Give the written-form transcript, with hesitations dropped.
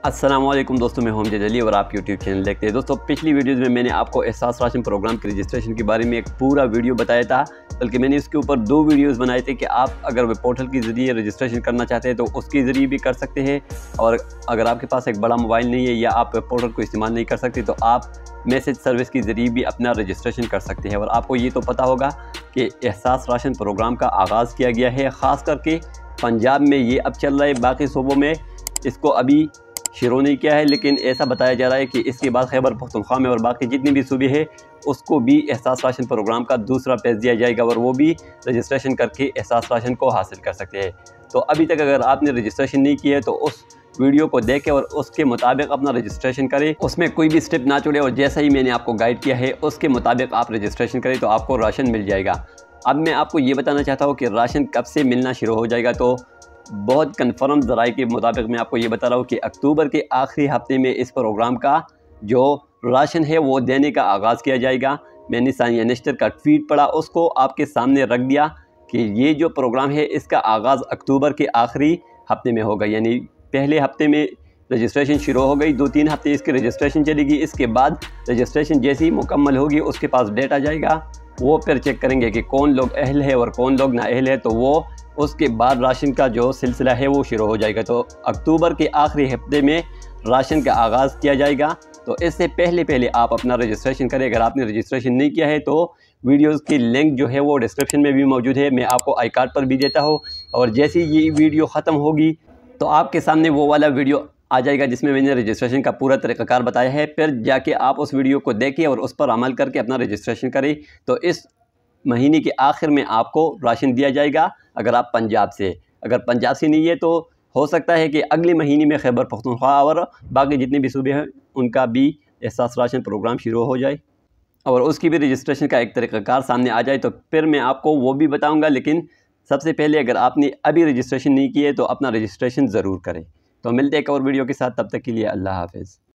अस्सलाम वालेकुम दोस्तों, मैं हूं अमजद अली और आप यूट्यूब चैनल देखते हैं। दोस्तों, पिछली वीडियोज़ में मैंने आपको एहसास राशन प्रोग्राम के रजिस्ट्रेशन के बारे में एक पूरा वीडियो बताया था, बल्कि मैंने इसके ऊपर 2 वीडियोज़ बनाए थे कि आप अगर वेब पोर्टल के ज़रिए रजिस्ट्रेशन करना चाहते हैं तो उसके ज़रिए भी कर सकते हैं, और अगर आपके पास एक बड़ा मोबाइल नहीं है या आप वेब पोर्टल को इस्तेमाल नहीं कर सकते तो आप मैसेज सर्विस के ज़रिए भी अपना रजिस्ट्रेशन कर सकते हैं। और आपको ये तो पता होगा कि एहसास राशन प्रोग्राम का आगाज़ किया गया है, ख़ास करके पंजाब में ये अब चल रहा है, बाकी सूबों में इसको अभी शुरू नहीं किया है, लेकिन ऐसा बताया जा रहा है कि इसके बाद खैबर पख्तूनख्वा में और बाकी जितनी भी सूबे हैं उसको भी एहसास राशन प्रोग्राम का दूसरा पेज दिया जाएगा और वो भी रजिस्ट्रेशन करके एहसास राशन को हासिल कर सकते हैं। तो अभी तक अगर आपने रजिस्ट्रेशन नहीं किया है तो उस वीडियो को देखें और उसके मुताबिक अपना रजिस्ट्रेशन करें, उसमें कोई भी स्टेप ना छोड़े, और जैसा ही मैंने आपको गाइड किया है उसके मुताबिक आप रजिस्ट्रेशन करें तो आपको राशन मिल जाएगा। अब मैं आपको ये बताना चाहता हूँ कि राशन कब से मिलना शुरू हो जाएगा। तो बहुत कन्फर्म ज़राए के मुताबिक मैं आपको ये बता रहा हूँ कि अक्टूबर के आखिरी हफ्ते में इस प्रोग्राम का जो राशन है वो देने का आगाज़ किया जाएगा। मैंने सानिया नेस्टर का ट्वीट पढ़ा, उसको आपके सामने रख दिया कि ये जो प्रोग्राम है इसका आगाज़ अक्टूबर के आखिरी हफ्ते में होगा, यानी पहले हफ्ते में रजिस्ट्रेशन शुरू हो गई, 2-3 हफ्ते इसकी रजिस्ट्रेशन चलेगी। इसके बाद रजिस्ट्रेशन जैसी मुकम्मल होगी उसके पास डेट आ जाएगा, वो फिर चेक करेंगे कि कौन लोग अहल है और कौन लोग नाअहल है, तो वो उसके बाद राशन का जो सिलसिला है वो शुरू हो जाएगा। तो अक्टूबर के आखिरी हफ्ते में राशन का आगाज़ किया जाएगा। तो इससे पहले आप अपना रजिस्ट्रेशन करें। अगर आपने रजिस्ट्रेशन नहीं किया है तो वीडियोस की लिंक जो है वो डिस्क्रिप्शन में भी मौजूद है, मैं आपको आई कार्ड पर भी देता हूँ। और जैसे ही ये वीडियो ख़त्म होगी तो आपके सामने वो वाला वीडियो आ जाएगा जिसमें मैंने रजिस्ट्रेशन का पूरा तरीक़ाकार बताया है। फिर जाके आप उस वीडियो को देखें और उस पर अमल करके अपना रजिस्ट्रेशन करें। तो इस महीने के आखिर में आपको राशन दिया जाएगा अगर आप पंजाब से। अगर पंजाब से नहीं है तो हो सकता है कि अगले महीने में खैबर पख्तूनख्वा और बाकी जितने भी सूबे हैं उनका भी एहसास राशन प्रोग्राम शुरू हो जाए और उसकी भी रजिस्ट्रेशन का एक तरीक़ाकार सामने आ जाए, तो फिर मैं आपको वो भी बताऊंगा। लेकिन सबसे पहले अगर आपने अभी रजिस्ट्रेशन नहीं किया है तो अपना रजिस्ट्रेशन ज़रूर करें। तो मिलते हैं एक और वीडियो के साथ, तब तक के लिए अल्लाह हाफ़िज़।